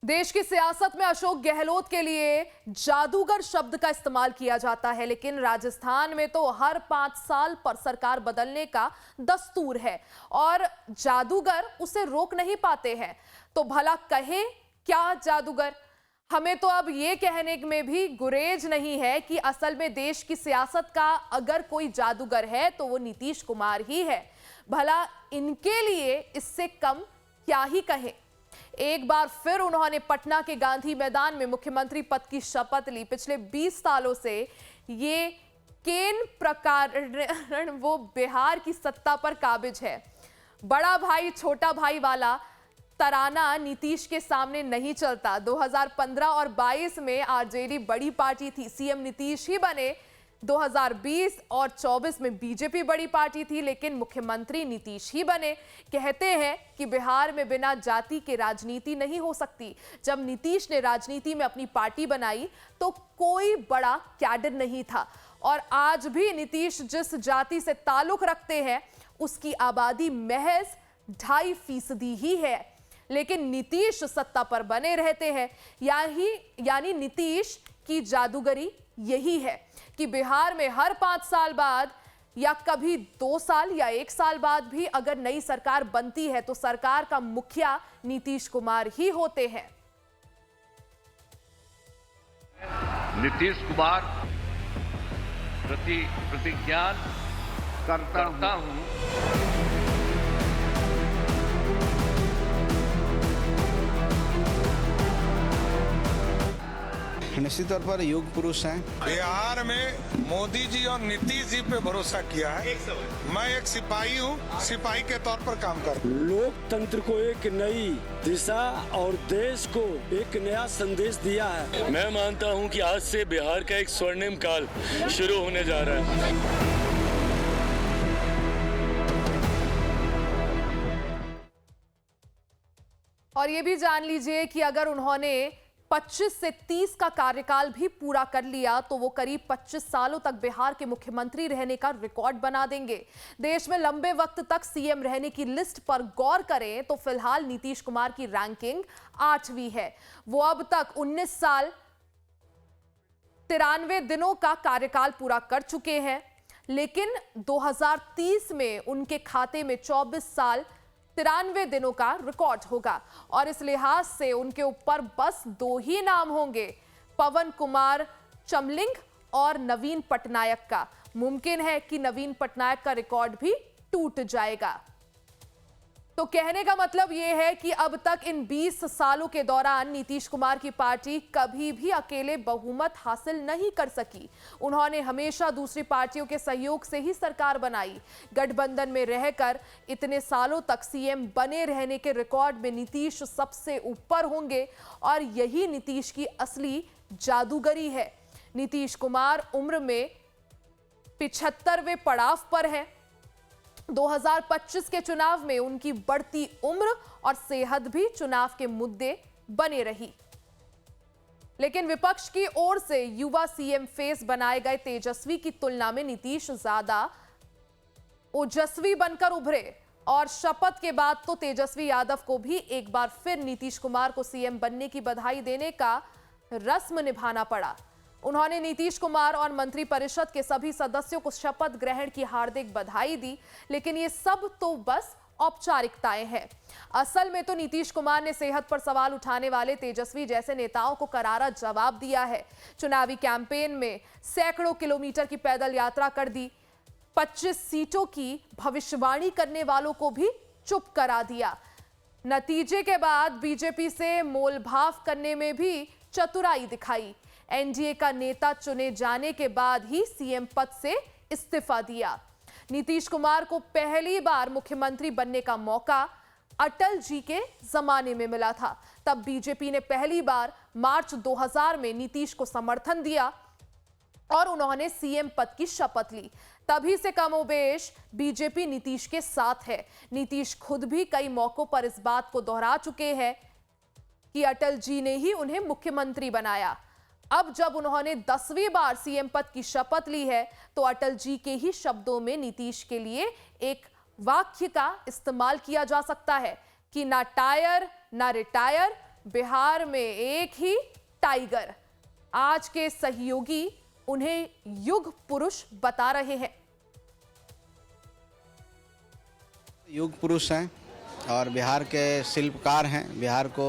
देश की सियासत में अशोक गहलोत के लिए जादूगर शब्द का इस्तेमाल किया जाता है, लेकिन राजस्थान में तो हर 5 साल पर सरकार बदलने का दस्तूर है और जादूगर उसे रोक नहीं पाते हैं। तो भला कहे क्या जादूगर? हमें तो अब ये कहने में भी गुरेज नहीं है कि असल में देश की सियासत का अगर कोई जादूगर है तो वो नीतीश कुमार ही है। भला इनके लिए इससे कम क्या ही कहें। एक बार फिर उन्होंने पटना के गांधी मैदान में मुख्यमंत्री पद की शपथ ली। पिछले 20 सालों से ये केन प्रकरण वो बिहार की सत्ता पर काबिज है। बड़ा भाई छोटा भाई वाला तराना नीतीश के सामने नहीं चलता। 2015 और 22 में आरजेडी बड़ी पार्टी थी, सीएम नीतीश ही बने। 2020 और 24 में बीजेपी बड़ी पार्टी थी, लेकिन मुख्यमंत्री नीतीश ही बने। कहते हैं कि बिहार में बिना जाति के राजनीति नहीं हो सकती। जब नीतीश ने राजनीति में अपनी पार्टी बनाई तो कोई बड़ा कैडर नहीं था, और आज भी नीतीश जिस जाति से ताल्लुक रखते हैं उसकी आबादी महज 2.5% ही है, लेकिन नीतीश सत्ता पर बने रहते हैं। यानी नीतीश की जादूगरी यही है कि बिहार में हर 5 साल बाद या कभी 2 साल या 1 साल बाद भी अगर नई सरकार बनती है तो सरकार का मुखिया नीतीश कुमार ही होते हैं। नीतीश कुमार प्रतिज्ञा करता हूं। निश्चित तौर पर युग पुरुष हैं। बिहार में मोदी जी और नीतीश जी पे भरोसा किया है। मैं एक सिपाही हूँ, सिपाही के तौर पर काम करता हूँ। लोकतंत्र को एक नई दिशा और देश को एक नया संदेश दिया है। मैं मानता हूँ कि आज से बिहार का एक स्वर्णिम काल शुरू होने जा रहा है। और ये भी जान लीजिए कि अगर उन्होंने 25 से 30 का कार्यकाल भी पूरा कर लिया तो वो करीब 25 सालों तक बिहार के मुख्यमंत्री रहने का रिकॉर्ड बना देंगे। देश में लंबे वक्त तक सीएम रहने की लिस्ट पर गौर करें तो फिलहाल नीतीश कुमार की रैंकिंग 8वीं है। वो अब तक 19 साल 93 दिनों का कार्यकाल पूरा कर चुके हैं, लेकिन 2030 में उनके खाते में 24 साल 93 दिनों का रिकॉर्ड होगा, और इस लिहाज से उनके ऊपर बस 2 ही नाम होंगे, पवन कुमार चमलिंग और नवीन पटनायक का। मुमकिन है कि नवीन पटनायक का रिकॉर्ड भी टूट जाएगा। तो कहने का मतलब यह है कि अब तक इन 20 सालों के दौरान नीतीश कुमार की पार्टी कभी भी अकेले बहुमत हासिल नहीं कर सकी। उन्होंने हमेशा दूसरी पार्टियों के सहयोग से ही सरकार बनाई। गठबंधन में रहकर इतने सालों तक सीएम बने रहने के रिकॉर्ड में नीतीश सबसे ऊपर होंगे, और यही नीतीश की असली जादूगरी है। नीतीश कुमार उम्र में 75वें पड़ाव पर है। 2025 के चुनाव में उनकी बढ़ती उम्र और सेहत भी चुनाव के मुद्दे बने रही, लेकिन विपक्ष की ओर से युवा सीएम फेस बनाए गए तेजस्वी की तुलना में नीतीश ज्यादा ओजस्वी बनकर उभरे, और शपथ के बाद तो तेजस्वी यादव को भी एक बार फिर नीतीश कुमार को सीएम बनने की बधाई देने का रस्म निभाना पड़ा। उन्होंने नीतीश कुमार और मंत्रिपरिषद के सभी सदस्यों को शपथ ग्रहण की हार्दिक बधाई दी, लेकिन ये सब तो बस औपचारिकताएं हैं। असल में तो नीतीश कुमार ने सेहत पर सवाल उठाने वाले तेजस्वी जैसे नेताओं को करारा जवाब दिया है। चुनावी कैंपेन में सैकड़ों किलोमीटर की पैदल यात्रा कर दी। 25 सीटों की भविष्यवाणी करने वालों को भी चुप करा दिया। नतीजे के बाद बीजेपी से मोलभाव करने में भी चतुराई दिखाई। एनडीए का नेता चुने जाने के बाद ही सीएम पद से इस्तीफा दिया। नीतीश कुमार को पहली बार मुख्यमंत्री बनने का मौका अटल जी के जमाने में मिला था। तब बीजेपी ने पहली बार मार्च 2000 में नीतीश को समर्थन दिया और उन्होंने सीएम पद की शपथ ली। तभी से कमोबेश बीजेपी नीतीश के साथ है। नीतीश खुद भी कई मौकों पर इस बात को दोहरा चुके हैं कि अटल जी ने ही उन्हें मुख्यमंत्री बनाया। अब जब उन्होंने 10वीं बार सीएम पद की शपथ ली है तो अटल जी के ही शब्दों में नीतीश के लिए एक वाक्य का इस्तेमाल किया जा सकता है कि ना टायर ना रिटायर, बिहार में एक ही टाइगर। आज के सहयोगी उन्हें युग पुरुष बता रहे हैं। युग पुरुष हैं और बिहार के शिल्पकार हैं। बिहार को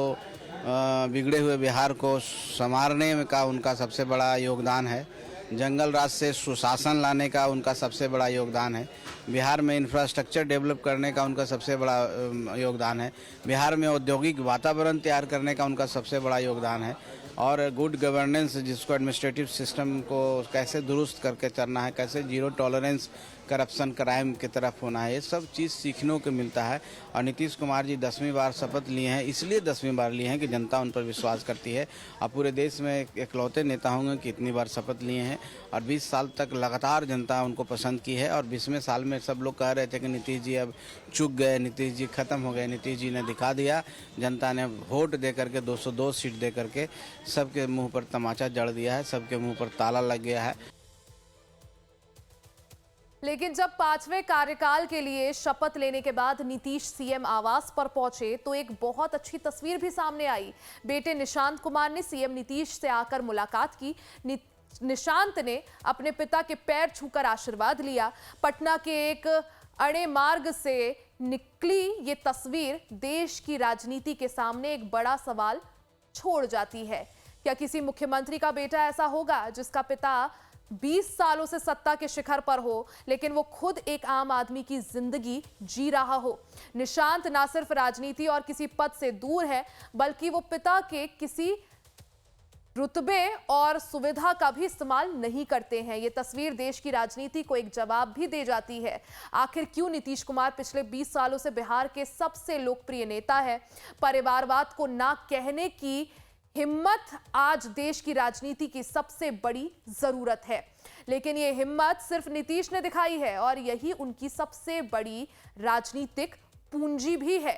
बिगड़े हुए बिहार को संवारने का उनका सबसे बड़ा योगदान है। जंगल राज से सुशासन लाने का उनका सबसे बड़ा योगदान है। बिहार में इंफ्रास्ट्रक्चर डेवलप करने का उनका सबसे बड़ा योगदान है। बिहार में औद्योगिक वातावरण तैयार करने का उनका सबसे बड़ा योगदान है। और गुड गवर्नेंस, जिसको एडमिनिस्ट्रेटिव सिस्टम को कैसे दुरुस्त करके चलना है, कैसे जीरो टॉलरेंस करप्शन क्राइम की तरफ होना है, ये सब चीज़ सीखने को मिलता है। और नीतीश कुमार जी 10वीं बार शपथ लिए हैं, इसलिए 10वीं बार लिए हैं कि जनता उन पर विश्वास करती है। और पूरे देश में इकलौते नेता होंगे कि इतनी बार शपथ लिए हैं और 20 साल तक लगातार जनता उनको पसंद की है। और 20वें साल में सब लोग कह रहे थे कि नीतीश जी अब चूक गए, नीतीश जी खत्म हो गए। नीतीश जी ने दिखा दिया, जनता ने वोट दे करके 202 सीट दे करके सबके मुंह पर तमाचा जड़ दिया है, सबके मुंह पर ताला लग गया है। लेकिन जब 5वें कार्यकाल के लिए शपथ लेने के बाद नीतीश सीएम आवास पर पहुंचे तो एक बहुत अच्छी तस्वीर भी सामने आई। बेटे निशांत कुमार ने सीएम नीतीश से आकर मुलाकात की। निशांत ने अपने पिता के पैर छूकर आशीर्वाद लिया। पटना के एक अड़े मार्ग से निकली ये तस्वीर देश की राजनीति के सामने एक बड़ा सवाल छोड़ जाती है। क्या किसी मुख्यमंत्री का बेटा ऐसा होगा जिसका पिता 20 सालों से सत्ता के शिखर पर हो, लेकिन वो खुद एक आम आदमी की जिंदगी जी रहा हो? निशांत ना सिर्फ राजनीति और किसी पद से दूर है, बल्कि वो पिता के किसी रुतबे और सुविधा का भी इस्तेमाल नहीं करते हैं। ये तस्वीर देश की राजनीति को एक जवाब भी दे जाती है। आखिर क्यों नीतीश कुमार पिछले 20 सालों से बिहार के सबसे लोकप्रिय नेता है? परिवारवाद को ना कहने की हिम्मत आज देश की राजनीति की सबसे बड़ी जरूरत है। लेकिन ये हिम्मत सिर्फ नीतीश ने दिखाई है और यही उनकी सबसे बड़ी राजनीतिक पूंजी भी है।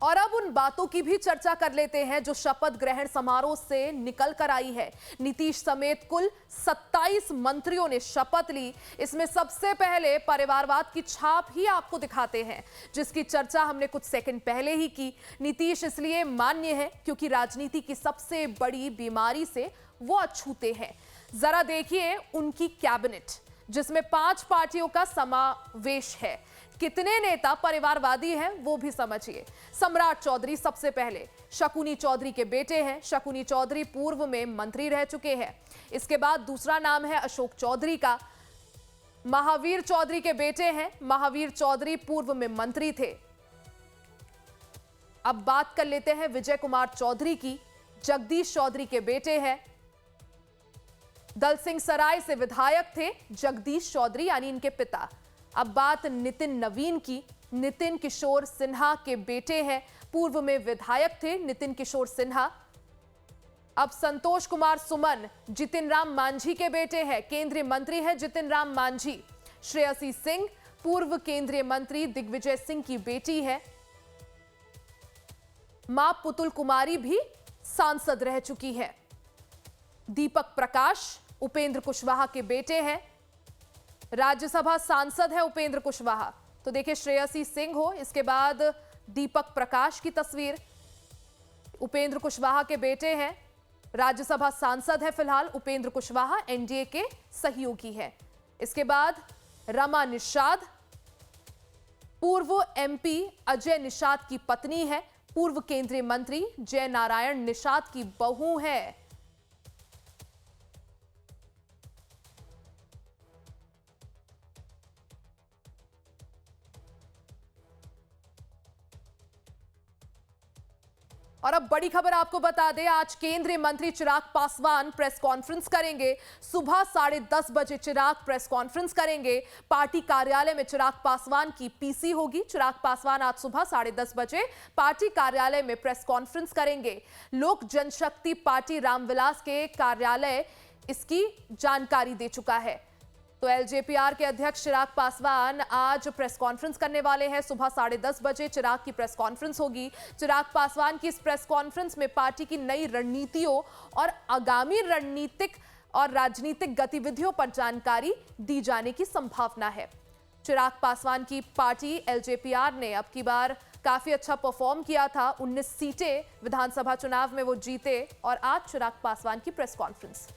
और अब उन बातों की भी चर्चा कर लेते हैं जो शपथ ग्रहण समारोह से निकल कर आई है। नीतीश समेत कुल 27 मंत्रियों ने शपथ ली। इसमें सबसे पहले परिवारवाद की छाप ही आपको दिखाते हैं, जिसकी चर्चा हमने कुछ सेकंड पहले ही की। नीतीश इसलिए मान्य है क्योंकि राजनीति की सबसे बड़ी बीमारी से वो अछूते हैं। जरा देखिए उनकी कैबिनेट, जिसमें 5 पार्टियों का समावेश है। कितने नेता परिवारवादी हैं वो भी समझिए। सम्राट चौधरी सबसे पहले, शकुनी चौधरी के बेटे हैं। शकुनी चौधरी पूर्व में मंत्री रह चुके हैं। इसके बाद दूसरा नाम है अशोक चौधरी का। महावीर चौधरी के बेटे हैं। महावीर चौधरी पूर्व में मंत्री थे। अब बात कर लेते हैं विजय कुमार चौधरी की। जगदीश चौधरी के बेटे हैं। दल सिंह सराय से विधायक थे जगदीश चौधरी, यानी इनके पिता। अब बात नितिन नवीन की। नितिन किशोर सिन्हा के बेटे हैं। पूर्व में विधायक थे नितिन किशोर सिन्हा। अब संतोष कुमार सुमन जितिन राम मांझी के बेटे हैं। केंद्रीय मंत्री हैं जितिन राम मांझी। श्रेयसी सिंह पूर्व केंद्रीय मंत्री दिग्विजय सिंह की बेटी है। मां पुतुल कुमारी भी सांसद रह चुकी है। दीपक प्रकाश उपेंद्र कुशवाहा के बेटे हैं। राज्यसभा सांसद है उपेंद्र कुशवाहा। तो देखिए श्रेयसी सिंह हो, इसके बाद दीपक प्रकाश की तस्वीर। उपेंद्र कुशवाहा के बेटे हैं। राज्यसभा सांसद है फिलहाल उपेंद्र कुशवाहा, एनडीए के सहयोगी हैं। इसके बाद रमा निषाद पूर्व एमपी अजय निषाद की पत्नी है। पूर्व केंद्रीय मंत्री जय नारायण निषाद की बहू है। और अब बड़ी खबर आपको बता दें, आज केंद्रीय मंत्री चिराग पासवान प्रेस कॉन्फ्रेंस करेंगे। सुबह 10:30 बजे चिराग प्रेस कॉन्फ्रेंस करेंगे। पार्टी कार्यालय में चिराग पासवान की पीसी होगी। चिराग पासवान आज सुबह 10:30 बजे पार्टी कार्यालय में प्रेस कॉन्फ्रेंस करेंगे। लोक जनशक्ति पार्टी रामविलास के कार्यालय इसकी जानकारी दे चुका है। तो एलजेपीआर के अध्यक्ष चिराग पासवान आज प्रेस कॉन्फ्रेंस करने वाले हैं। सुबह 10:30 बजे चिराग की प्रेस कॉन्फ्रेंस होगी। चिराग पासवान की इस प्रेस कॉन्फ्रेंस में पार्टी की नई रणनीतियों और आगामी रणनीतिक और राजनीतिक गतिविधियों पर जानकारी दी जाने की संभावना है। चिराग पासवान की पार्टी एलजेपीआर ने अब की बार काफी अच्छा परफॉर्म किया था। 19 सीटें विधानसभा चुनाव में वो जीते और आज चिराग पासवान की प्रेस कॉन्फ्रेंस।